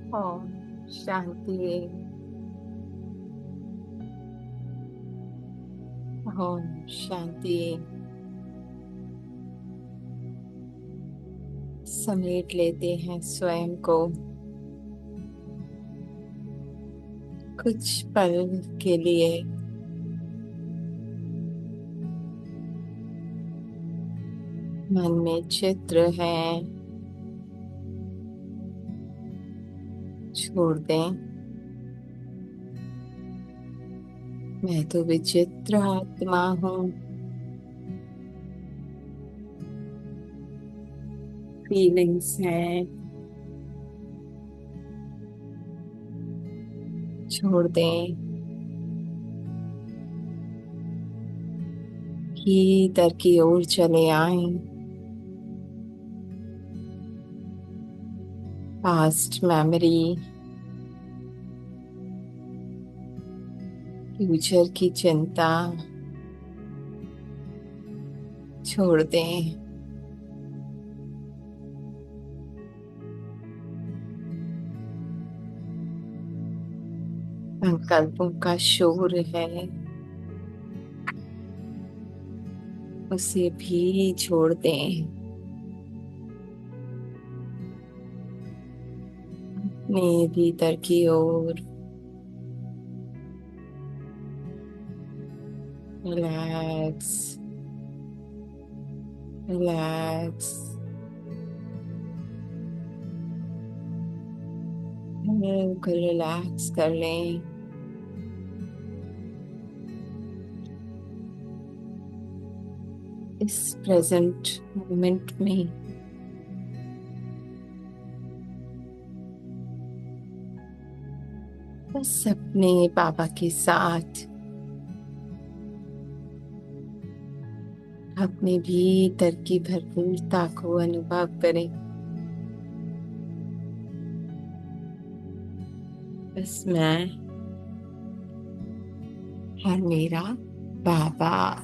ओम शांति। ओम शांति। समेट लेते हैं स्वयं को कुछ पल के लिए। मन में चित्र है, छोड़ दें। मैं तो विचित्र आत्मा हूँ। फीलिंग्स हैं, छोड़ दें। भीतर की ओर चले आए। पास्ट मेमोरी, फ्यूचर की चिंता छोड़ दें। संकल्पों का शोर है, उसे भी छोड़ दें। अपने भीतर की ओर रिलैक्स, रिलैक्स, बिल्कुल रिलैक्स कर लें। इस प्रेजेंट मोमेंट में बस अपने पापा के साथ अपने भीतर की भरपूरता को अनुभव करें। बस मैं और मेरा बाबा,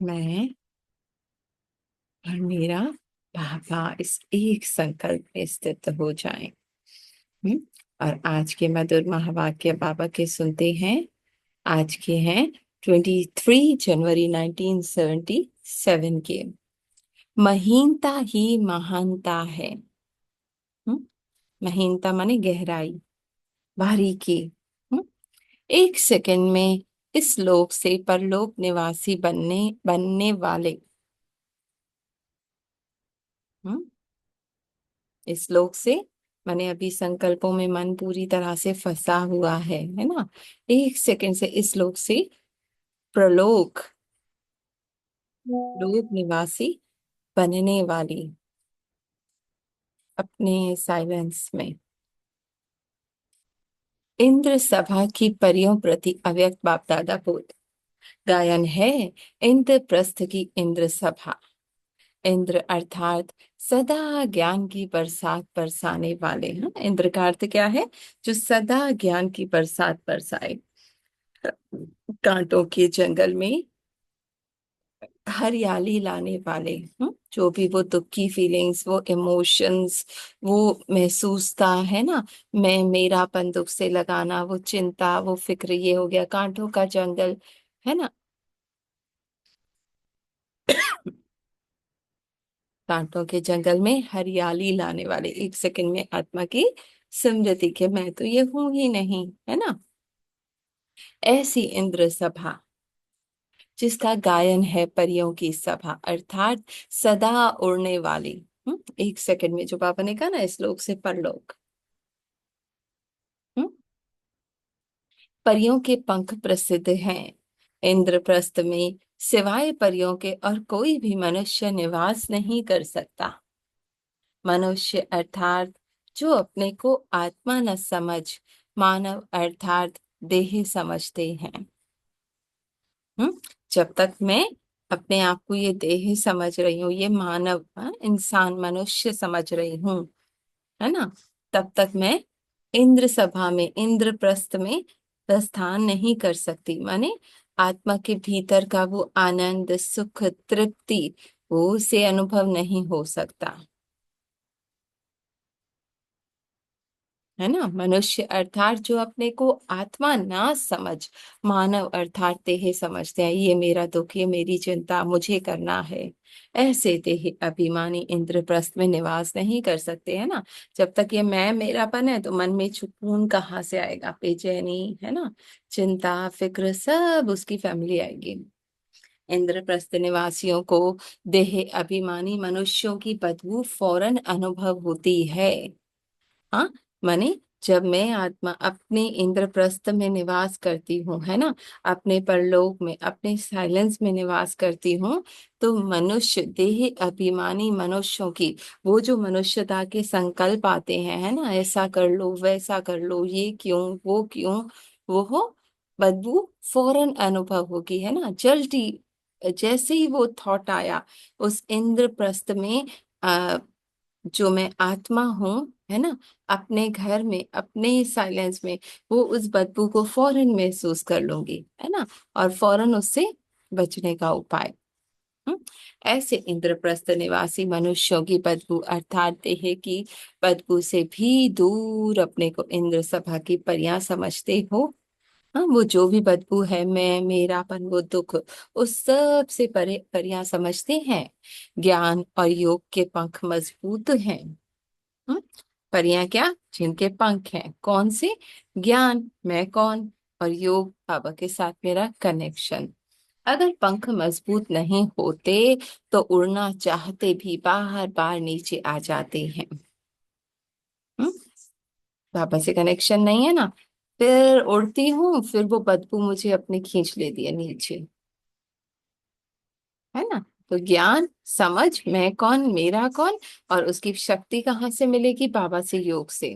मैं और मेरा बाबा इस एक संकल्प में स्थित हो जाएं। हम्म? और आज के मधुर महावाक्य बाबा के सुनते हैं। आज के हैं 23 जनवरी 1977 के। महीनता ही महानता है। हम्म? महीनता माने गहराई, बारीकी। हम्म? एक सेकंड में इस लोक से परलोक निवासी बनने बनने वाले। हम्म? इस लोक से माने अभी संकल्पों में मन पूरी तरह से फंसा हुआ है ना। एक सेकंड से इस लोक से प्रलोक, लोक निवासी बनने वाली। अपने साइलेंस में इंद्र सभा की परियों प्रति अव्यक्त बाप दादा बोल गायन है। इंद्रप्रस्थ की इंद्र सभा। इंद्र अर्थात सदा ज्ञान की बरसात बरसाने वाले हैं। इंद्र का अर्थ क्या है? जो सदा ज्ञान की बरसात बरसाए। कांटों के जंगल में हरियाली लाने वाले। जो भी वो दुख की फीलिंग्स, वो इमोशंस, वो महसूसता है ना। मैं मेरापन दुख से लगाना, वो चिंता, वो फिक्र, ये हो गया कांटों का जंगल, है ना। कांटों के जंगल में हरियाली लाने वाले। एक सेकंड में आत्मा की स्मृति के मैं तो ये हूं ही नहीं, है ना। ऐसी इंद्र सभा जिसका गायन है परियों की सभा, अर्थात सदा उड़ने वाली। एक सेकंड में जो पापा ने कहा ना, इस लोक से परलोक। हम्म, परियों के पंख प्रसिद्ध हैं इंद्रप्रस्थ में। सिवाय परियों के और कोई भी मनुष्य निवास नहीं कर सकता। मनुष्य अर्थात जो अपने को आत्मा न समझ, मानव अर्थात देह समझते हैं। हम्म जब तक मैं अपने आप को ये देह समझ रही हूँ, ये मानव, इंसान, मनुष्य समझ रही हूँ, है ना, तब तक मैं इंद्र सभा में, इंद्रप्रस्थ में प्रस्थान नहीं कर सकती। माने आत्मा के भीतर का वो आनंद, सुख, तृप्ति, वो से अनुभव नहीं हो सकता। है ना। मनुष्य अर्थात जो अपने को आत्मा ना समझ, मानव अर्थात देह समझते हैं, ये मेरा दुख, ये मेरी चिंता, मुझे करना है, ऐसे देह अभिमानी इंद्रप्रस्थ में निवास नहीं कर सकते, है ना। जब तक ये मैं मेरापन है तो मन में सुकून कहाँ से आएगा, बेचैनी, है ना, चिंता फिक्र सब उसकी फैमिली आएगी। इंद्रप्रस्थ निवासियों को देह अभिमानी मनुष्यों की बदबू फौरन अनुभव होती है। हाँ, माने जब मैं आत्मा अपने इंद्रप्रस्थ में निवास करती हूँ, है ना, अपने परलोक में, अपने साइलेंस में निवास करती हूँ, तो मनुष्य देह अभिमानी मनुष्यों की वो जो मनुष्यता के संकल्प आते हैं, है ना, ऐसा कर लो वैसा कर लो, ये क्यों वो क्यों, वो हो बदबू फौरन अनुभव होगी, है ना। जल्दी जैसे ही वो थॉट आया उस इंद्रप्रस्थ में, जो मैं आत्मा हूँ, है ना, अपने घर में अपने साइलेंस में, वो उस बदबू को फौरन महसूस कर लूंगी, है ना, और फौरन उससे बचने का उपाय। हम्म, ऐसे इंद्रप्रस्थ निवासी मनुष्यों की बदबू अर्थात देह की बदबू से भी दूर अपने को इंद्र सभा की परियां समझते हो। हाँ, वो जो भी बदबू है, मैं मेरापन वो दुख, उस सब से परे परियां समझते हैं। ज्ञान और योग के पंख मजबूत हैं। हम्म, परियां क्या, जिनके पंख हैं, कौन से, ज्ञान मैं कौन, और योग बाबा के साथ मेरा कनेक्शन। अगर पंख मजबूत नहीं होते तो उड़ना चाहते भी बार बार नीचे आ जाते हैं। हम्म, बाबा से कनेक्शन नहीं है ना, फिर उड़ती हूँ, फिर वो बदबू मुझे अपने खींच लेती है नीचे, है ना। तो ज्ञान समझ मैं कौन मेरा कौन, और उसकी शक्ति कहाँ से मिलेगी, बाबा से, योग से।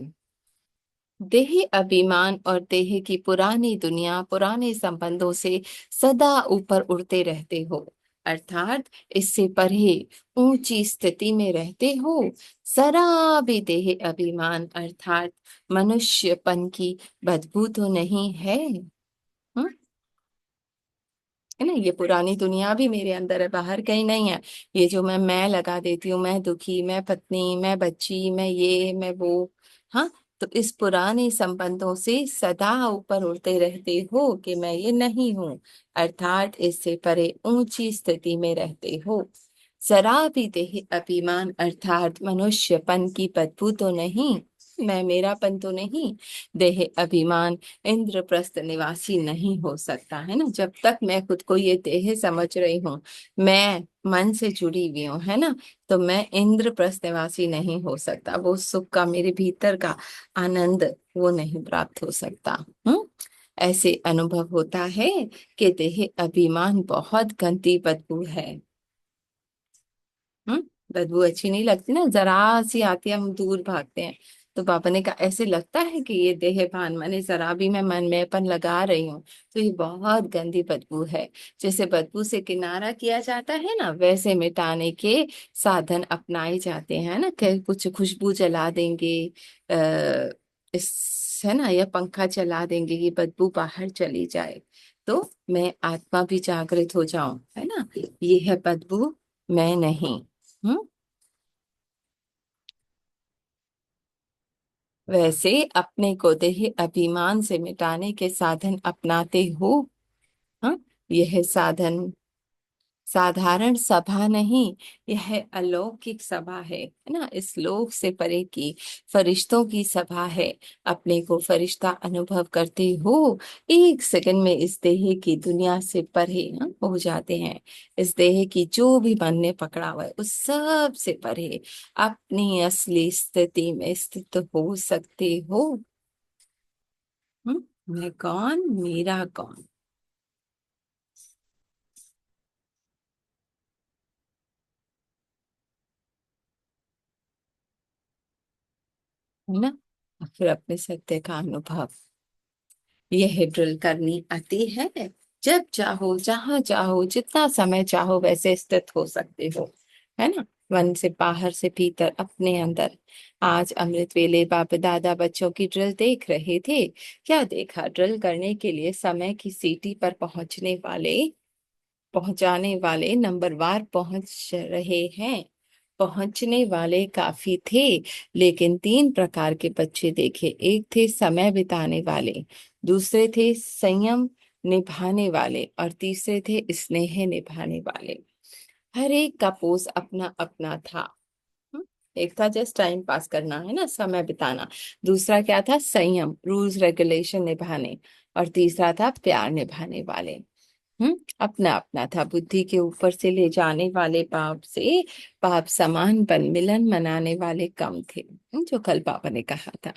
देह अभिमान और देह की पुरानी दुनिया पुराने संबंधों से सदा ऊपर उड़ते रहते हो, अर्थात इससे परे ऊंची स्थिति में रहते हो। जरा भी देह अभिमान अर्थात मनुष्यपन की बदबू तो नहीं है। हम्म, है ना, ये पुरानी दुनिया भी मेरे अंदर है, बाहर कहीं नहीं है। ये जो मैं लगा देती हूँ, मैं दुखी, मैं पत्नी, मैं बच्ची, मैं ये मैं वो, हाँ, तो इस पुराने संबंधों से सदा ऊपर उड़ते रहते हो कि मैं ये नहीं हूँ, अर्थात इससे परे ऊंची स्थिति में रहते हो। जरा भी देह अभिमान अर्थात मनुष्यपन की बदबू तो नहीं, मैं मेरापन तो नहीं। देह अभिमान इंद्रप्रस्थ निवासी नहीं हो सकता, है ना। जब तक मैं खुद को ये देह समझ रही हूँ, मैं मन से जुड़ी हुई हूँ, है ना, तो मैं इंद्रप्रस्थ निवासी नहीं हो सकता। वो सुख का, मेरे भीतर का आनंद, वो नहीं प्राप्त हो सकता। हम्म, ऐसे अनुभव होता है कि देह अभिमान बहुत गंदी बदबू है। हम्म, बदबू अच्छी नहीं लगती ना, जरा सी आती है हम दूर भागते हैं। तो बाबा ने कहा ऐसे लगता है कि ये देह भान माने जरा भी मैं मन में अपन लगा रही हूँ तो ये बहुत गंदी बदबू है। जैसे बदबू से किनारा किया जाता है ना, वैसे मिटाने के साधन अपनाए जाते हैं ना, कि कुछ खुशबू जला देंगे, आ, इस है ना, या पंखा चला देंगे, ये बदबू बाहर चली जाए, तो मैं आत्मा भी जागृत हो जाऊं, है ना। ये है बदबू, मैं नहीं। हम्म, वैसे अपने को देह अभिमान से मिटाने के साधन अपनाते हो। हाँ, यह साधन साधारण सभा नहीं, यह अलौकिक सभा है ना, इस लोक से परे की फरिश्तों की सभा है। अपने को फरिश्ता अनुभव करते हो, एक सेकंड में इस देह की दुनिया से परे ना हो जाते हैं। इस देह की जो भी मन ने पकड़ा हुआ है उस सब से परे अपनी असली स्थिति में स्थित हो सकते हो। मैं कौन मेरा कौन, है ना। और फिर अपने सत्य का अनुभव, यह ड्रिल करनी आती है। जब चाहो जहां चाहो जितना समय चाहो वैसे स्थित हो सकते हो, है ना, मन से बाहर से भीतर अपने अंदर। आज अमृत वेले बाप दादा बच्चों की ड्रिल देख रहे थे। क्या देखा, ड्रिल करने के लिए समय की सीटी पर पहुंचाने वाले नंबरवार पहुंच रहे हैं। पहुंचने वाले काफी थे, लेकिन तीन प्रकार के बच्चे देखे। एक थे समय बिताने वाले, दूसरे थे संयम निभाने वाले, और तीसरे थे स्नेह निभाने वाले। हर एक का पोज अपना अपना था। हम्म, एक था जस्ट टाइम पास करना, है ना, समय बिताना। दूसरा क्या था? संयम, रूल्स रेगुलेशन निभाने। और तीसरा था प्यार निभाने वाले। अपना अपना था। बुद्धि के ऊपर से ले जाने वाले पाप से पाप समान बन मिलन मनाने वाले कम थे। जो कल पापा ने कहा था।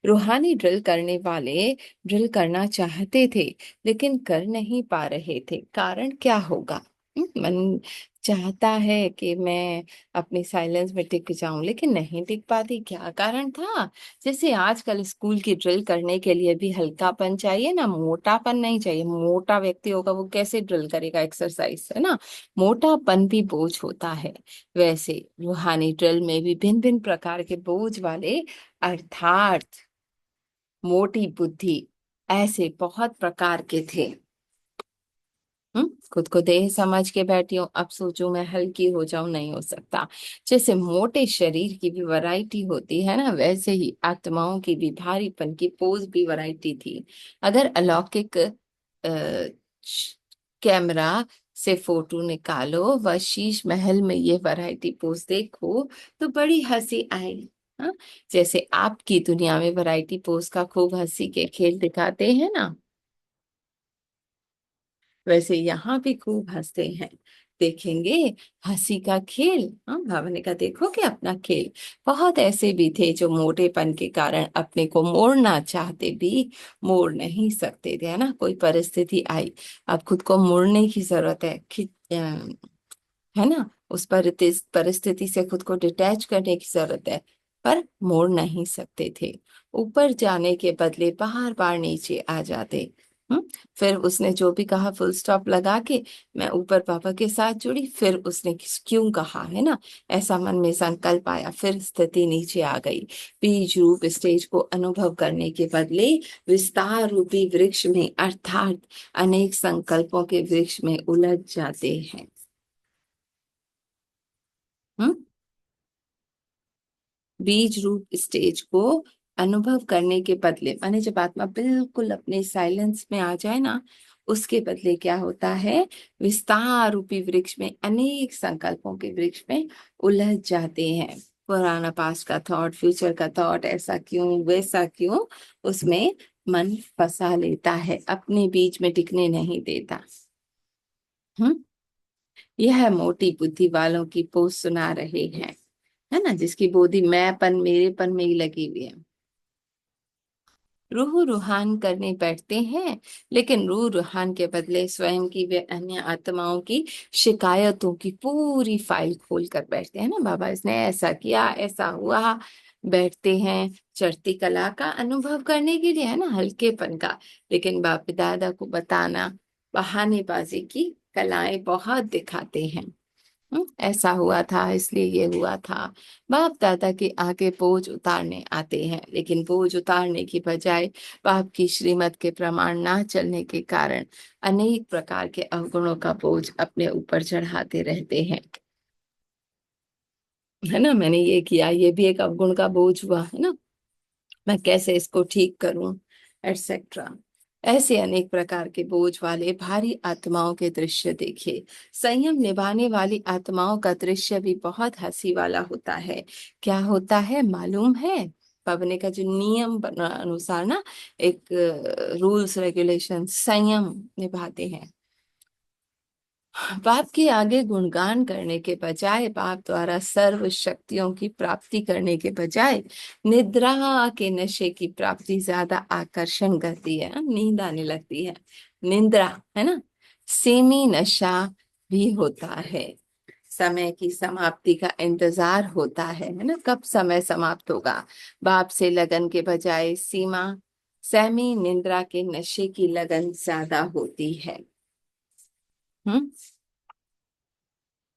रूहानी ड्रिल करने वाले ड्रिल करना चाहते थे, लेकिन कर नहीं पा रहे थे। कारण क्या होगा? मन चाहता है कि मैं अपनी साइलेंस में टिक जाऊं, लेकिन नहीं टिक पाती। क्या कारण था? जैसे आजकल स्कूल की ड्रिल करने के लिए भी हल्कापन चाहिए ना, मोटापन नहीं चाहिए। मोटा व्यक्ति होगा वो कैसे ड्रिल करेगा एक्सरसाइज, है ना। मोटापन भी बोझ होता है। वैसे रूहानी ड्रिल में भी भिन्न भिन्न प्रकार के बोझ वाले, अर्थात मोटी बुद्धि, ऐसे बहुत प्रकार के थे। खुद को देह समझ के बैठी हूँ, अब सोचूं मैं हल्की हो जाऊं, नहीं हो सकता। जैसे मोटे शरीर की भी वैरायटी होती है ना, वैसे ही आत्माओं की भी भारीपन की पोज भी वैरायटी थी। अगर अलौकिक कैमरा से फोटो निकालो व शीश महल में ये वैरायटी पोज देखो, तो बड़ी हंसी आएगी। हाँ, जैसे आपकी दुनिया में वैरायटी पोज का खूब हंसी के खेल दिखाते हैं ना, वैसे यहाँ भी खूब हंसते हैं। देखेंगे हंसी का खेल। हाँ, भावना ने कहा देखोगे अपना खेल। बहुत ऐसे भी थे जो मोटेपन के कारण अपने को मोड़ना चाहते भी मोड़ नहीं सकते थे, है ना। कोई परिस्थिति आई, अब खुद को मोड़ने की जरूरत है, है ना। उस परिस्थिति से खुद को डिटैच करने की जरूरत है, पर मोड़ नहीं सकते थे। ऊपर जाने के बदले बार बार नीचे आ जाते। हम्म फिर उसने जो भी कहा फुल स्टॉप लगा के मैं ऊपर पापा के साथ जुड़ी। फिर उसने क्यों कहा, है ना, ऐसा मन में संकल्प आया, फिर स्थिति नीचे आ गई। बीज रूप स्टेज को अनुभव करने के बदले विस्तार रूपी वृक्ष में, अर्थात अनेक संकल्पों के वृक्ष में उलझ जाते हैं। हम्म बीज रूप स्टेज को अनुभव करने के बदले, माने जब आत्मा बिल्कुल अपने साइलेंस में आ जाए ना, उसके बदले क्या होता है? विस्तार रूपी वृक्ष में, अनेक संकल्पों के वृक्ष में उलझ जाते हैं। पुराना पास्ट का थॉट, फ्यूचर का थॉट, ऐसा क्यों वैसा क्यों, उसमें मन फंसा लेता है, अपने बीच में टिकने नहीं देता। हम्म यह मोटी बुद्धि वालों की पोस्ट सुना रहे हैं, है ना, जिसकी बोधी मैंपन मेरेपन में ही लगी हुई है। रूह रूहान करने बैठते हैं, लेकिन रूह रूहान के बदले स्वयं की वे अन्य आत्माओं की शिकायतों की पूरी फाइल खोल कर बैठते हैं ना। बाबा इसने ऐसा किया, ऐसा हुआ। बैठते हैं चढ़ती कला का अनुभव करने के लिए, है ना, हल्केपन का। लेकिन बाप दादा को बताना, बहानेबाजी की कलाएं बहुत दिखाते हैं। ऐसा हुआ था इसलिए ये हुआ था। बाप दादा के आगे बोझ उतारने आते हैं, लेकिन बोझ उतारने की बजाय बाप की श्रीमत के प्रमाण ना चलने के कारण अनेक प्रकार के अवगुणों का बोझ अपने ऊपर चढ़ाते रहते हैं, है ना। मैंने ये किया, ये भी एक अवगुण का बोझ हुआ, है ना। मैं कैसे इसको ठीक करूं, एटसेट्रा। ऐसे अनेक प्रकार के बोझ वाले भारी आत्माओं के दृश्य देखे। संयम निभाने वाली आत्माओं का दृश्य भी बहुत हंसी वाला होता है। क्या होता है मालूम है? पबने का जो नियम अनुसार ना, एक रूल्स रेगुलेशन, संयम निभाते हैं। बाप के आगे गुणगान करने के बजाय, बाप द्वारा सर्व शक्तियों की प्राप्ति करने के बजाय निद्रा के नशे की प्राप्ति ज्यादा आकर्षण करती है। नींद आने लगती है, निद्रा, है ना। सेमी नशा भी होता है। समय की समाप्ति का इंतजार होता है ना, कब समय समाप्त होगा। बाप से लगन के बजाय सीमा सेमी निद्रा के नशे की लगन ज्यादा होती है। हम्म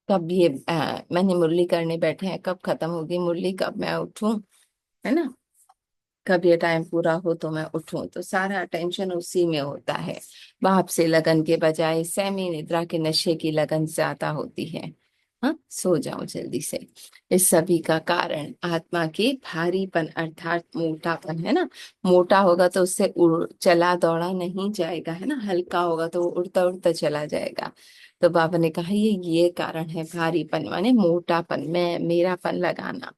कब ये मैंने मुरली करने बैठे हैं, कब खत्म होगी मुरली, कब मैं उठूं, है ना। कब ये टाइम पूरा हो तो मैं उठूं, तो सारा टेंशन उसी में होता है। बाप से लगन के बजाय सेमी निद्रा के नशे की लगन ज्यादा होती है। हाँ, सो जाओ जल्दी से। इस सभी का कारण आत्मा के भारीपन अर्थात मोटापन है ना। मोटा होगा तो उससे उड़ चला दौड़ा नहीं जाएगा है ना, हल्का होगा तो वो उड़ता उड़ता चला जाएगा। तो बाबा ने कहा ये कारण है भारीपन माने मोटापन, मैं मेरापन लगाना।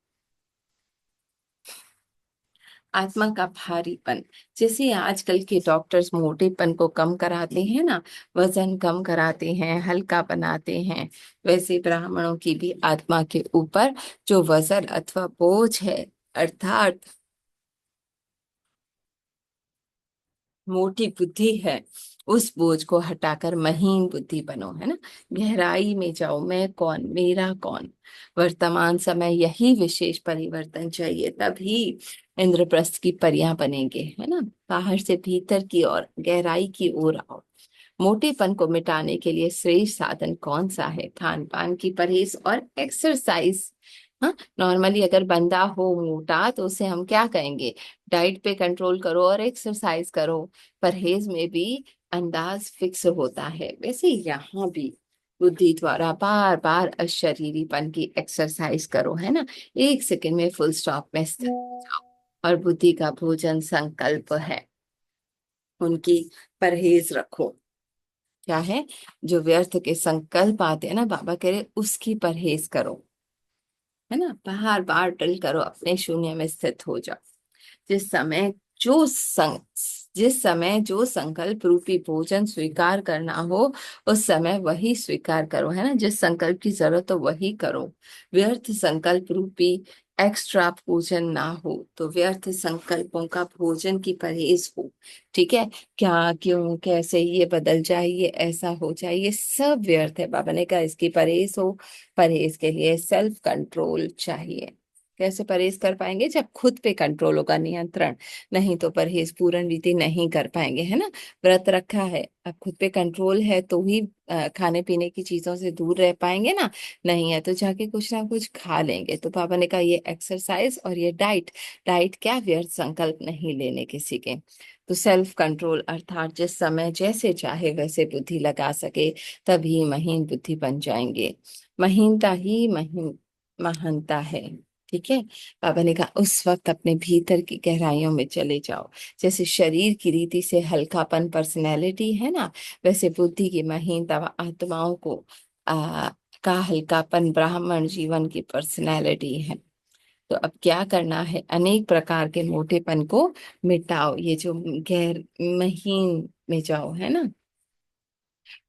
आत्मा का भारीपन, जैसे आजकल के डॉक्टर्स मोटेपन को कम कराते हैं ना, वजन कम कराते हैं, हल्का बनाते हैं, वैसे ब्राह्मणों की भी आत्मा के ऊपर जो वजन अथवा बोझ है अर्थात मोटी बुद्धि है, उस बोझ को हटाकर महीन बुद्धि बनो है ना। गहराई में जाओ, मैं कौन, मेरा कौन। वर्तमान समय यही विशेष परिवर्तन चाहिए, तभी इंद्रप्रस्थ की परियां बनेंगे है ना। बाहर से भीतर की ओर, गहराई की ओर आओ। मोटेपन को मिटाने के लिए श्रेष्ठ साधन कौन सा है? खान पान की परहेज और एक्सरसाइज। हाँ, नॉर्मली अगर बंदा हो मोटा तो उसे हम क्या कहेंगे? डाइट पे कंट्रोल करो और एक्सरसाइज करो। परहेज में भी अंदाज फिक्स होता है, वैसे यहाँ भी बुद्धि द्वारा बार बार अशरीरीपन की एक्सरसाइज करो है ना। 1 सेकंड में फुल स्टॉप में स्थिर हो जाओ। और बुद्धि का भोजन संकल्प है, उनकी परहेज रखो। क्या है? जो व्यर्थ के संकल्प आते हैं ना, बाबा कह रहे उसकी परहेज करो है ना। बार बार ड्रिल करो, अपने शून्य में स्थित हो जाओ। जिस समय जो संग जिस समय जो संकल्प रूपी भोजन स्वीकार करना हो, उस समय वही स्वीकार करो है ना। जिस संकल्प की जरूरत हो वही करो। व्यर्थ संकल्प रूपी एक्स्ट्रा भोजन ना हो, तो व्यर्थ संकल्पों का भोजन की परहेज हो। ठीक है, क्या क्यों कैसे ये बदल जाए, ये ऐसा हो जाए, ये सब व्यर्थ है। बाबा ने कहा इसकी परहेज हो। परहेज के लिए सेल्फ कंट्रोल चाहिए। कैसे परहेज कर पाएंगे? जब खुद पे कंट्रोल होगा, नियंत्रण। नहीं तो परहेज पूर्ण रीति नहीं कर पाएंगे है ना। व्रत रखा है, अब खुद पे कंट्रोल है तो ही खाने पीने की चीजों से दूर रह पाएंगे ना। नहीं है तो जाके कुछ ना कुछ खा लेंगे। तो पापा ने कहा ये एक्सरसाइज और ये डाइट। डाइट क्या? व्यर्थ संकल्प नहीं लेने किसी के। तो सेल्फ कंट्रोल अर्थात जिस समय जैसे चाहे वैसे बुद्धि लगा सके, तभी महीन बुद्धि बन जाएंगे। महीनता ही महीन महानता है। ठीक है। बाबा ने कहा उस वक्त अपने भीतर की गहराइयों में चले जाओ। जैसे शरीर की रीति से हल्कापन पर्सनैलिटी है ना, वैसे बुद्धि की महीनता व आत्माओं को आ, का हल्कापन ब्राह्मण जीवन की पर्सनैलिटी है। तो अब क्या करना है? अनेक प्रकार के मोटेपन को मिटाओ, ये जो गैर महीन में जाओ है ना।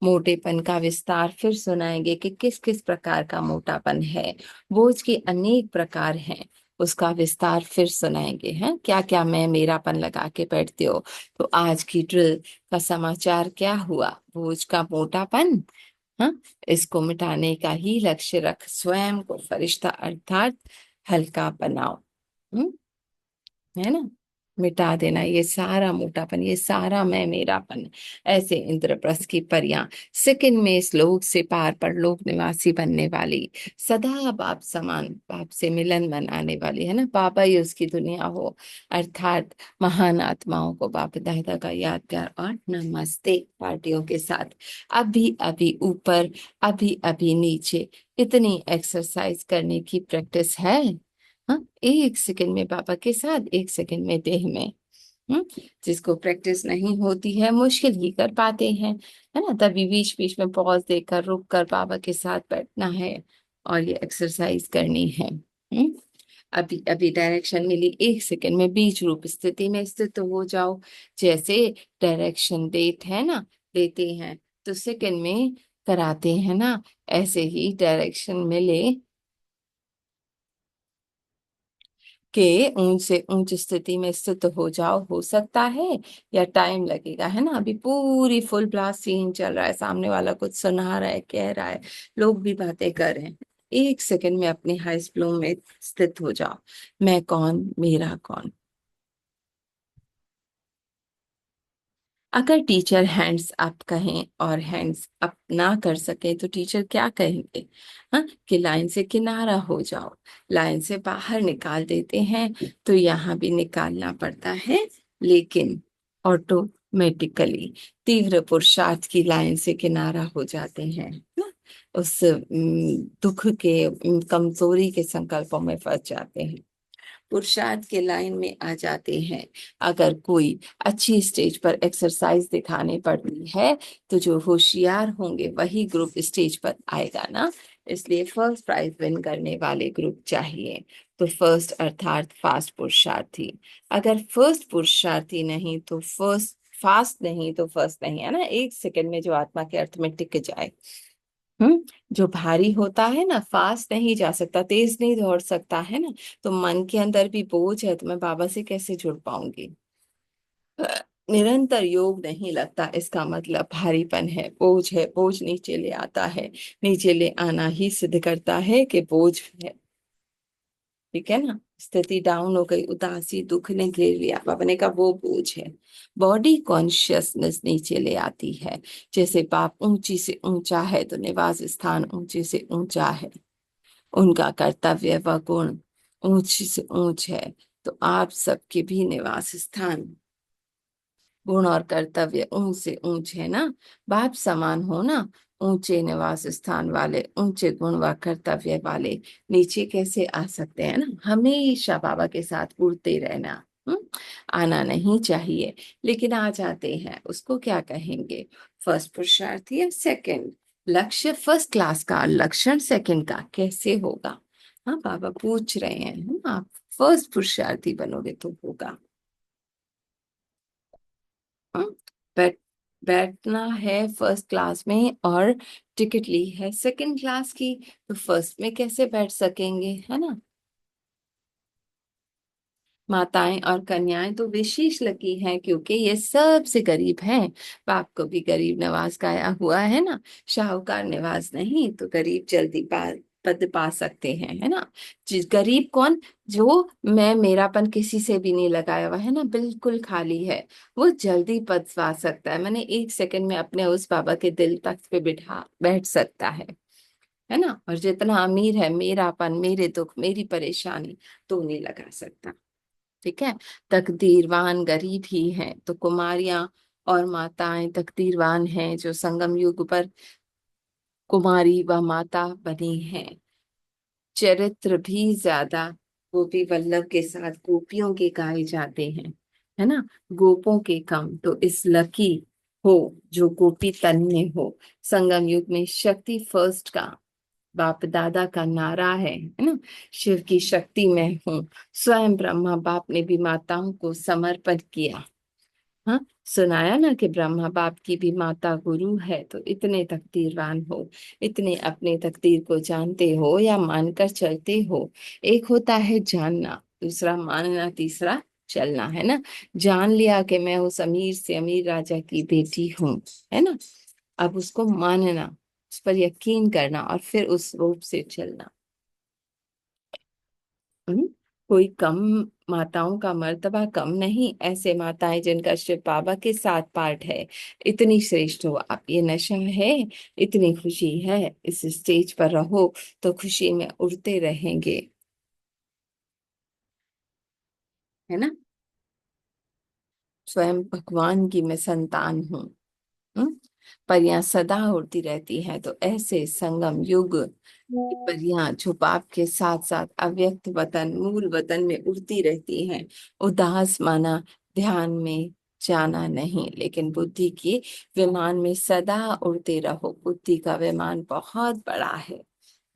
मोटेपन का विस्तार फिर सुनाएंगे कि किस किस प्रकार का मोटापन है। बोझ के अनेक प्रकार हैं, उसका विस्तार फिर सुनाएंगे हैं। क्या क्या मैं मेरापन लगा के बैठते हो। तो आज की ड्रिल का समाचार क्या हुआ? बोझ का मोटापन, हाँ, इसको मिटाने का ही लक्ष्य रख स्वयं को फरिश्ता अर्थात हल्का बनाओ। हम्म, है ना। मिटा देना ये सारा मोटापन, ये सारा मैं मेरापन। ऐसे इंद्रप्रस्थ की परियां सेकंड में इस लोक से पार परलोक निवासी बनने वाली, सदा बाप समान बाप से मिलन मनाने वाली है ना। पापा ही उसकी दुनिया हो, अर्थात महान आत्माओं को बाप दादा का याद प्यार और नमस्ते पार्टियों के साथ। अभी अभी ऊपर, अभी अभी नीचे, इतनी एक्सरसाइज करने की प्रैक्टिस है। हाँ, 1 सेकंड में पापा के साथ, 1 सेकंड में देह में। हम्म, जिसको प्रैक्टिस नहीं होती है मुश्किल ही कर पाते हैं है ना। तभी बीच बीच में पॉज देकर रुक कर पापा के साथ बैठना है और ये एक्सरसाइज करनी है। अभी अभी डायरेक्शन मिली, 1 सेकंड में बीज रूप स्थिति में स्थित हो जाओ। जैसे डायरेक्शन देते हैं ना, देते हैं तो सेकंड में कराते हैं ना, ऐसे ही डायरेक्शन मिले के ऊंच से ऊंच स्थिति में स्थित हो जाओ। हो सकता है या टाइम लगेगा है ना। अभी पूरी फुल ब्लास्ट सीन चल रहा है, सामने वाला कुछ सुना रहा है, कह रहा है, लोग भी बातें कर रहे हैं। 1 सेकंड में अपने हाई फ्लो में स्थित हो जाओ। मैं कौन, मेरा कौन। अगर टीचर हैंड्स अप कहें और हैंड्स अप ना कर सके तो टीचर क्या कहेंगे? हाँ, कि लाइन से किनारा हो जाओ। लाइन से बाहर निकाल देते हैं तो यहाँ भी निकालना पड़ता है, लेकिन ऑटोमेटिकली तीव्र पुरुषार्थ की लाइन से किनारा हो जाते हैं ना। उस दुख के कमजोरी के संकल्पों में फंस जाते हैं, पुरुषार्थ के लाइन में आ जाते हैं। अगर कोई अच्छी स्टेज पर एक्सरसाइज दिखाने पड़ती है तो जो होशियार होंगे वही ग्रुप स्टेज पर आएगा ना, इसलिए फर्स्ट प्राइज विन करने वाले ग्रुप चाहिए। तो फर्स्ट अर्थात फास्ट पुरुषार्थी, अगर फर्स्ट पुरुषार्थी नहीं तो फर्स्ट, फास्ट नहीं तो फर्स्ट नहीं, है ना, एक सेकंड में जो आत्मा के अर्थ में टिक जाए। हम्म, जो भारी होता है ना, फास्ट नहीं जा सकता, तेज नहीं दौड़ सकता, है ना, तो मन के अंदर भी बोझ है तो मैं बाबा से कैसे जुड़ पाऊंगी। अ, निरंतर योग नहीं लगता, इसका मतलब भारीपन है, बोझ है, बोझ नीचे ले आता है, नीचे ले आना ही सिद्ध करता है कि बोझ है। ठीक है ना, स्थिति डाउन हो गई, उदासी दुख ने घेर लिया, बाबा ने कहा वो बोझ है। बॉडी कॉन्शियसनेस नीचे ले आती है, जैसे बाप ऊंची से ऊंचा है तो निवास स्थान ऊंचे से ऊंचा है, उनका कर्तव्य व गुण ऊंची से ऊंच है, तो आप सबके भी निवास स्थान गुण और कर्तव्य ऊंच से ऊंच है ना। बाप समान हो ना, ऊंचे निवास स्थान वाले, ऊंचे गुण व कर्तव्य वाले नीचे कैसे आ सकते हैं ना, हमेशा बाबा के साथ उड़ते रहना। आना नहीं चाहिए, लेकिन आ जाते हैं, उसको क्या कहेंगे, फर्स्ट पुरुषार्थ या सेकंड। लक्ष्य फर्स्ट क्लास का, लक्षण सेकंड का कैसे होगा। हाँ, बाबा पूछ रहे हैं, है ना, आप फर्स्ट पुरुषार्थी बनोगे तो होगा। हाँ, बैठ बैठना है फर्स्ट क्लास में और टिकट ली है सेकंड क्लास की, तो फर्स्ट में कैसे बैठ सकेंगे, है ना। माताएं और कन्याएं तो विशेष लकी हैं क्योंकि ये सबसे गरीब हैं। बाप को भी गरीब नवाज गाया हुआ है ना, शाहूकार नवाज नहीं, तो गरीब जल्दी पद पा सकते हैं, है ना। जिस गरीब कौन, जो मैं मेरापन किसी से भी नहीं लगाया हुआ है ना, बिल्कुल खाली है, वो जल्दी पद पा सकता है, मैंने एक सेकंड में अपने उस बाबा के दिल तख्त पे बिठा बैठ सकता है ना। और जितना अमीर है, मेरापन, मेरे दुख, मेरी परेशानी तो नहीं लगा सकता। ठीक है, तकदीरवान गरीब ही हैं, तो कुमारियां और माताएं तकदीरवान हैं जो संगम युग पर कुमारी व माता बनी हैं। चरित्र भी ज्यादा गोपी वल्लभ के साथ गोपियों के गाए जाते हैं, है ना, गोपों के कम, तो इस लकी हो जो गोपी तन में हो। संगम युग में शक्ति फर्स्ट का बाप दादा का नारा है ना, शिव की शक्ति में हूँ, स्वयं ब्रह्मा बाप ने भी माताओं को समर्पण किया। हाँ, सुनाया ना कि ब्रह्मा बाप की भी माता गुरु है, तो इतने तकदीरवान हो, इतने अपने तकदीर को जानते हो या मानकर चलते हो। एक होता है जानना, दूसरा मानना, तीसरा चलना, है ना। जान लिया कि मैं उस अमीर से अमीर राजा की बेटी हूँ, है ना, अब उसको मानना, उस पर यकीन करना और फिर उस रूप से चलना। हम्म, कोई कम, माताओं का मर्तबा कम नहीं, ऐसे माताएं जिनका शिव बाबा के साथ पार्ट है, इतनी श्रेष्ठ हो आप, ये नशा है, इतनी खुशी है, इस स्टेज पर रहो तो खुशी में उड़ते रहेंगे, है ना। स्वयं भगवान की मैं संतान हूँ। परियां सदा उड़ती रहती हैं, तो ऐसे संगम युग की परियां जो बाप के साथ साथ अव्यक्त वतन, मूल वतन में उड़ती रहती हैं। उदास माना ध्यान में जाना नहीं, लेकिन बुद्धि की विमान में सदा उड़ते रहो, बुद्धि का विमान बहुत बड़ा है।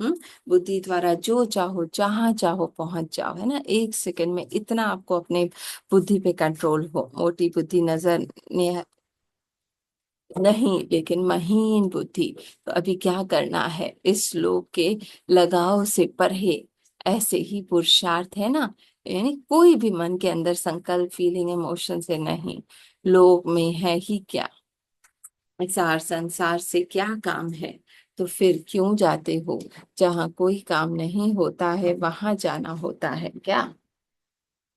हम्म, बुद्धि द्वारा जो चाहो जहां चाहो पहुंच जाओ, है ना, एक सेकंड में इतना आपको अपने बुद्धि पे कंट्रोल हो। मोटी बुद्धि नजर नहीं, लेकिन महीन बुद्धि, तो अभी क्या करना है, इस लोक के लगाव से परे, ऐसे ही पुरुषार्थ है ना, यानी कोई भी मन के अंदर संकल्प, फीलिंग, इमोशन से नहीं, लोक में है ही क्या, सार संसार से क्या काम है, तो फिर क्यों जाते हो, जहाँ कोई काम नहीं होता है वहां जाना होता है क्या।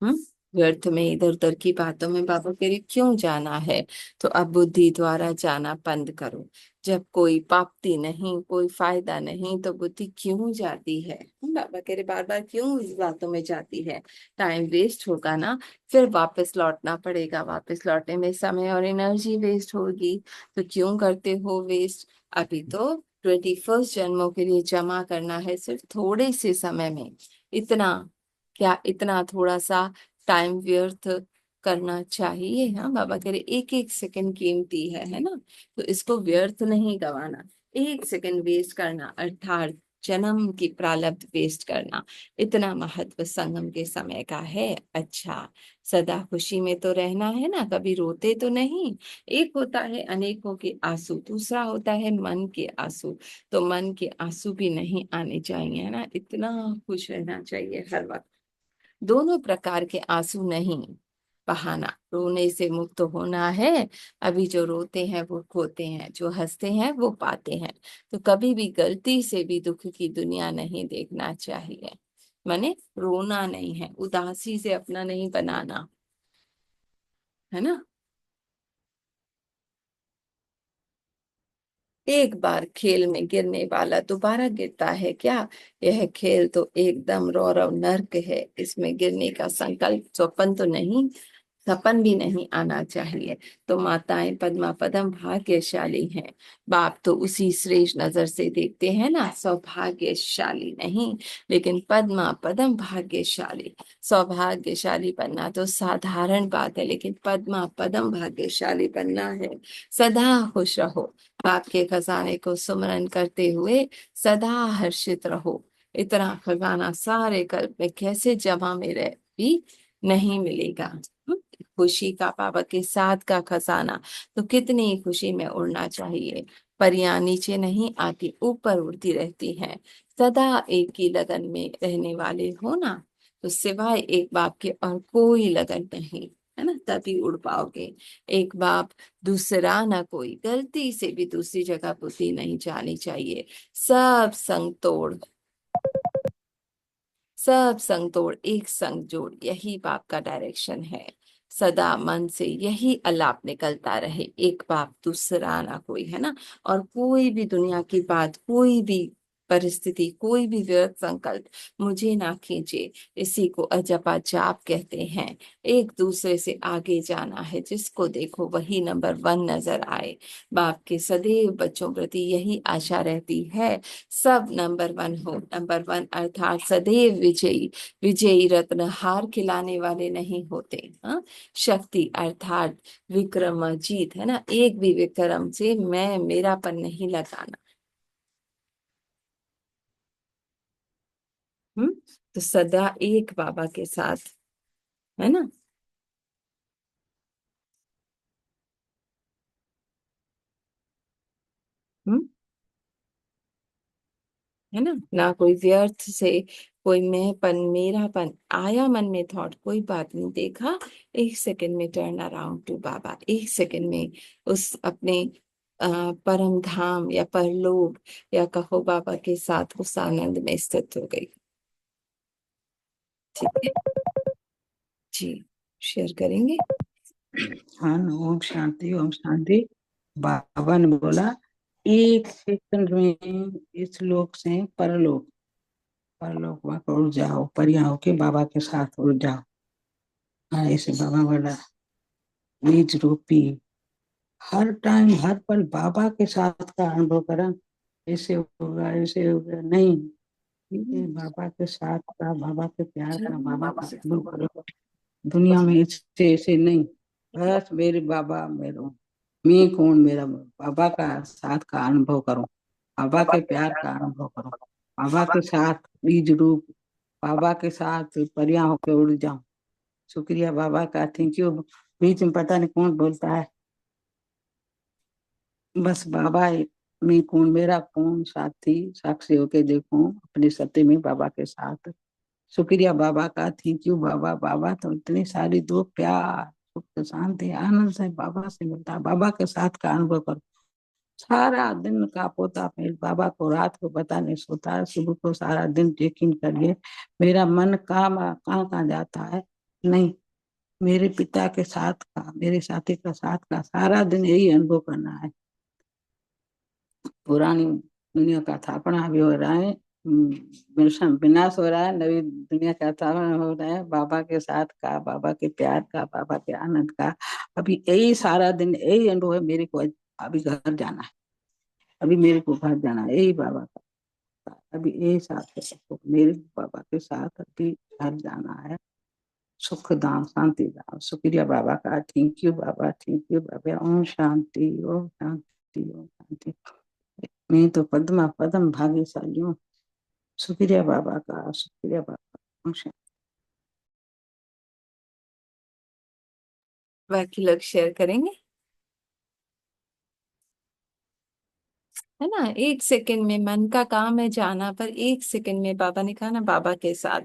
हम्म, व्यर्थ में इधर उधर की बातों में बाबा कह रहे क्यों जाना है, तो अब बुद्धि द्वारा जाना बंद करो। जब कोई प्राप्ति नहीं, कोई फायदा नहीं, तो बुद्धि क्यों जाती है, बाबा कह रहे बार बार क्यों इस बातों में जाती है, टाइम वेस्ट होगा ना, फिर वापस लौटना पड़ेगा, वापस लौटने में समय और एनर्जी वेस्ट होगी, तो क्यों करते हो वेस्ट, अभी तो 21 जन्मों के लिए जमा करना है सिर्फ थोड़े से समय में। इतना क्या, इतना थोड़ा सा टाइम व्यर्थ करना चाहिए? हाँ, बाबा कह रहे एक एक सेकंड कीमती है ना? तो इसको व्यर्थ नहीं गवाना। एक सेकंड वेस्ट करना अर्थात जन्म की प्रारब्ध वेस्ट करना, इतना महत्व संगम के समय का है। अच्छा, सदा खुशी में तो रहना है ना, कभी रोते तो नहीं। एक होता है अनेकों के आंसू, दूसरा होता है मन के आंसू। तो मन के आंसू भी नहीं आने चाहिए, है ना? इतना खुश रहना चाहिए हर वक्त। दोनों प्रकार के आंसू नहीं बहाना, रोने से मुक्त होना है। अभी जो रोते हैं वो खोते हैं, जो हंसते हैं वो पाते हैं। तो कभी भी गलती से भी दुख की दुनिया नहीं देखना चाहिए। माने रोना नहीं है, उदासी से अपना नहीं बनाना, है ना? एक बार खेल में गिरने वाला दोबारा गिरता है क्या? यह खेल तो एकदम रौरव नर्क है, इसमें गिरने का संकल्प स्वप्न तो नहीं, सपन भी नहीं आना चाहिए। तो माताएं पद्मा पदम भाग्यशाली हैं। बाप तो उसी श्रेष्ठ नजर से देखते हैं ना, सौभाग्यशाली नहीं, लेकिन पद्मा पदम भाग्यशाली। सौभाग्यशाली बनना तो साधारण बात है, लेकिन पद्मा पदम भाग्यशाली बनना है। सदा खुश रहो, बाप के खजाने को सुमरन करते हुए सदा हर्षित रहो। इतना खजाना सारे कल्प में कैसे जमा में रहे भी नहीं मिलेगा। खुशी का, बाबा के साथ का खजाना, तो कितनी खुशी में उड़ना चाहिए। परियां नीचे नहीं आती, ऊपर उड़ती रहती हैं। सदा एक ही लगन में रहने वाले हो ना, तो सिवाय एक बाप के और कोई लगन नहीं, है ना? तभी उड़ पाओगे। एक बाप, दूसरा ना कोई, गलती से भी दूसरी जगह बुद्धि नहीं जानी चाहिए। सब संग तोड़, सब संग तोड़ एक संग जोड़, यही बाप का डायरेक्शन है। सदा मन से यही अलाप निकलता रहे, एक बाप दूसरा ना कोई, है ना? और कोई भी दुनिया की बात, कोई भी परिस्थिति, कोई भी व्यर्थ संकल्प मुझे ना खींचे। इसी को अजपा जाप कहते हैं। एक दूसरे से आगे जाना है, जिसको देखो वही नंबर वन नजर आए। बाप के सदैव बच्चों प्रति यही आशा रहती है, सब नंबर वन हो। नंबर वन अर्थात सदैव विजयी। विजयी रत्न हार खिलाने वाले नहीं होते। हाँ, शक्ति अर्थात विक्रमजीत, है ना? एक भी विक्रम से मैं मेरापन नहीं लगाना। हम्म। तो सदा एक बाबा के साथ, है ना? हम्म। है ना? ना कोई व्यर्थ से कोई मैंपन मेरापन आया मन में थॉट, कोई बात नहीं, देखा, एक सेकंड में टर्न अराउंड टू बाबा, एक सेकंड में उस अपने परम धाम या परलोक, या कहो बाबा के साथ उस आनंद में स्थित हो गई। ठीक है जी, शेयर करेंगे। हाँ, ओम शांति, ओम शांति। बाबा ने बोला, एक सेकंड में इस लोक से परलोक, परलोक वहां पर उड़ जाओ, परियां होके बाबा के साथ उड़ जाओ। हाँ, ऐसे बाबा बोला, बीज रूपी हर टाइम हर पल बाबा के साथ का अनुभव करा। ऐसे होगा नहीं, ये बाबा के साथ का, बाबा के प्यार का, बाबा का अनुभव करो। दुनिया में ऐसे ऐसे नहीं, बस मेरे बाबा मेरे, मैं कौन, मेरा बाबा का साथ का अनुभव करो, बाबा के प्यार का अनुभव करो, बाबा के साथ बीज रूप, बाबा के साथ परियां होके उड़ जाऊं। शुक्रिया बाबा का, थैंक यू। बीच में पता नहीं कौन बोलता है, बस बाबा मैं कौन, मेरा कौन साथी, साक्षी होके देखो अपने सत्य में बाबा के साथ। शुक्रिया बाबा का, थैंक यू बाबा। बाबा तो इतनी सारी दो प्यार, सुख शांति आनंद से बाबा से मिलता है। बाबा के साथ का अनुभव करो। सारा दिन का पोता मेल बाबा को रात को पता नहीं सोता है, सुबह को सारा दिन चेकिंग करिए मेरा मन कहाँ कहाँ कहाँ जाता है। नहीं, मेरे पिता के साथ का, मेरे साथी का साथ का सारा दिन यही अनुभव करना है। पुरानी दुनिया का स्थापना भी हो रहा है, विनाश हो रहा है, नवी दुनिया का स्थापना हो रहा है। बाबा के साथ का, बाबा के प्यार का, बाबा के आनंद का, अभी यही सारा दिन यही अनुभव है मेरे को। अभी घर जाना है, अभी मेरे को घर जाना है, यही बाबा का, अभी यही साथ है, तो मेरे बाबा के साथ अभी घर जाना है। सुख धाम शांति धाम। शुक्रिया बाबा का, थैंक यू बाबा, थैंक यू बाबा। ओम शांति, ओम शांति, ओम शांति। मैं तो पद्मा पद्म भाग्यशाली हूँ। शुक्रिया बाबा का, शुक्रिया बाबा। ओम शांति। बाकी लोग शेयर करेंगे, है ना। 1 सेकंड में मन का काम है जाना, पर 1 सेकंड में बाबा ने कहा ना, बाबा के साथ।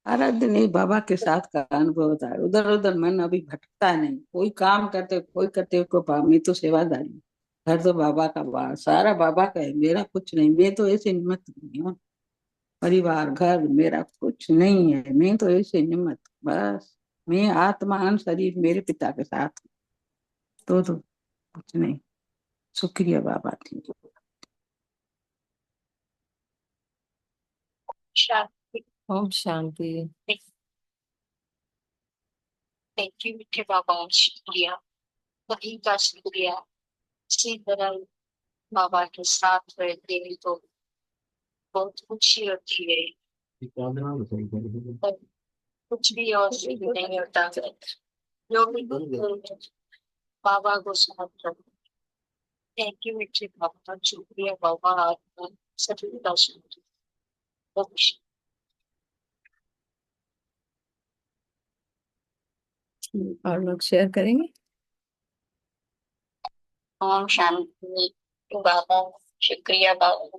सारा दिन ही बाबा के साथ का अनुभव होता है, उधर उधर मन अभी भटकता नहीं। कोई काम करते कोई करते को मैं तो सेवादारी हूँ। घर तो बाबा का, सारा बाबा का है, मेरा कुछ नहीं। मैं तो ऐसे निमित्त नहीं हूँ। परिवार घर मेरा कुछ नहीं है, मैं तो ऐसे निमित्त बस। मैं आत्मा अन शरीर मेरे पिता के साथ हूँ। तो कुछ नहीं। शुक्रिया बाबा, थैंक यू। शांति। ओम शांति। थैंक यू मीठे बाबा, शुक्रिया, सभी का शुक्रिया। इसी तरह बाबा के साथ रहते हैं तो बहुत खुशी होती है, और कुछ भी और फील नहीं होता। जो भी बाबा को साथ रखो। थैंक यू मीठे बाबा, शुक्रिया बाबा, आपका सभी का शुक्रिया। और लोग शेयर करेंगे। ओम शांति बाबा, शुक्रिया बाबा।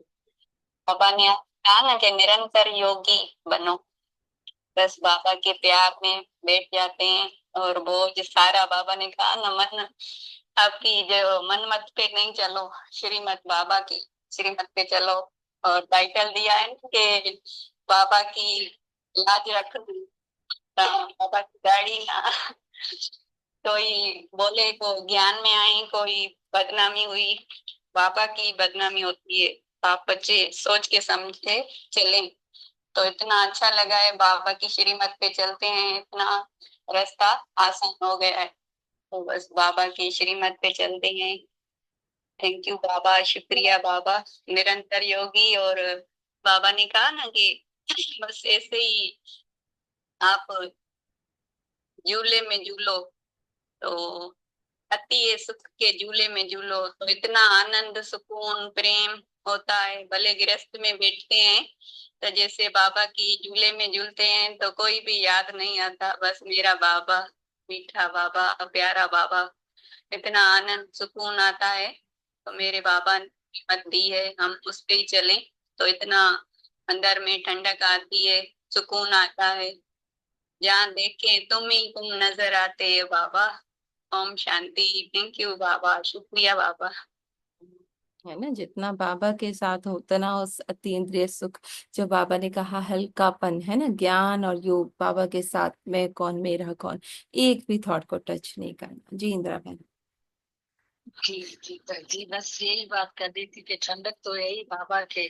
बाबा ने कहा ना कि निरंतर योगी बनो, बस बाबा के प्यार में बैठ जाते हैं। और बोझ सारा बाबा ने कहा ना, मन आपकी जो मनमत पे नहीं चलो, श्रीमत बाबा की श्रीमत पे चलो। और टाइटल दिया है ना कि बाबा की लाज रख, बाबा की गाड़ी ना कोई बोले को ज्ञान में आई, कोई बदनामी हुई, बाबा की बदनामी होती है। आप बच्चे सोच के समझे चलें। तो इतना अच्छा लगा है, बाबा की श्रीमत पे चलते हैं, इतना रास्ता आसान हो गया है। तो बस बाबा की श्रीमत पे चलते हैं। थैंक यू बाबा, शुक्रिया बाबा, निरंतर योगी। और बाबा ने कहा ना कि बस ऐसे ही आप झूले में झूलो, तो अति सुख के झूले में झूलो, तो इतना आनंद सुकून प्रेम होता है। भले गृहस्थ में बैठते हैं तो जैसे बाबा की झूले में झूलते हैं तो कोई भी याद नहीं आता, बस मेरा बाबा, मीठा बाबा, प्यारा बाबा, इतना आनंद सुकून आता है। तो मेरे बाबा ने हिम्मत दी है, हम उस पे ही चलें। तो इतना अंदर में ठंडक आती है, सुकून आता है। जहाँ देखे तुम ही तुम नजर आते हो बाबा। ओम शांति। थैंक यू बाबा, शुक्रिया बाबा। है ना, जितना बाबा के साथ हो उतना उस अतीन्द्रिय सुख, जो बाबा ने कहा हल्कापन, है ना, ज्ञान और योग, बाबा के साथ मैं कौन मेरा कौन, एक भी थॉट को टच नहीं करना। जी इंदिरा बहन। जी जी जी, बस यही बात कर रही थी कि ठंडक तो यही बाबा के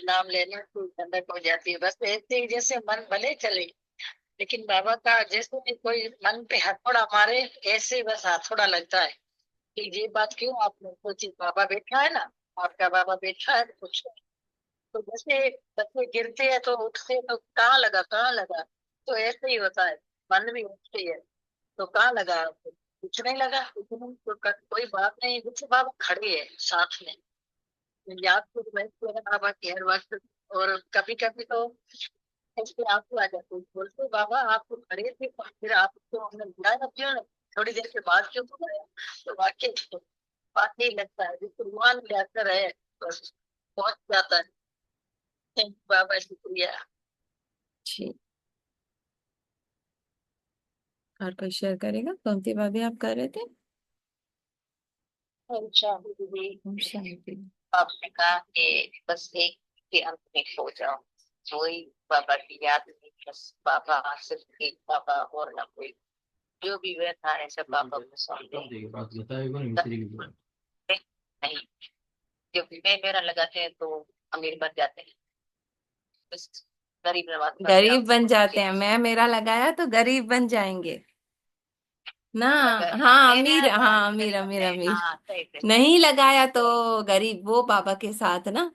नाम लेने से ठंडक हो जाती है। बस ऐसे ही जैसे मन भले चले, लेकिन बाबा का जैसे कोई मन पे हथौड़ा मारे, ऐसे बस हथौड़ा लगता है कि ये बात क्यों आपने सोची। बाबा बैठा है ना, आपका बाबा बैठा है, कुछ तो जैसे बच्चे गिरते हैं तो उठते हैं, तो कहाँ लगा कहाँ लगा। तो ऐसे ही होता है, मन भी उठती है तो कहाँ लगा आपको? कुछ नहीं लगा, तो कोई बात नहीं, कुछ बाबा खड़े है साथ में। याद तो रहती है बाबा की हर वक्त। और कभी कभी तो ऐसे आंसू आ जाते हैं, बोलते बाबा आप तो खड़े थे, और फिर आपको हमने बुलाया क्यों, थोड़ी देर के बाद क्यों बुलाया। तो वाकई लगता है जिसको रुहान लेकर है, बस पहुंच जाता है। थैंक यू बाबा, शुक्रिया। जी, और कोई शेयर करेगा? कुंती भाभी आप कर रहे थे। अच्छा दीदी, ओम शांति। आपने कहा कि बस एक के अंत में खो जाओ, वही बाबा की याद में, बस बाबा सिर्फ एक बाबा और ना कोई, जो भी व्यथा है सब बाबा को सौंप दो। नहीं, जो विवेक मेरा लगाते हैं तो अमीर बन जाते हैं, बस गरीब नवाज बन गरीब बन जाओ। जाते हैं, मैं मेरा लगाया तो गरीब बन जाएंगे। ना। अगर हाँ मेरे अमीर, आसपास हाँ में अमीर गरीब अमीर है, अमीर। हाँ सही से। नहीं लगाया तो गरीब वो बाबा के साथ ना।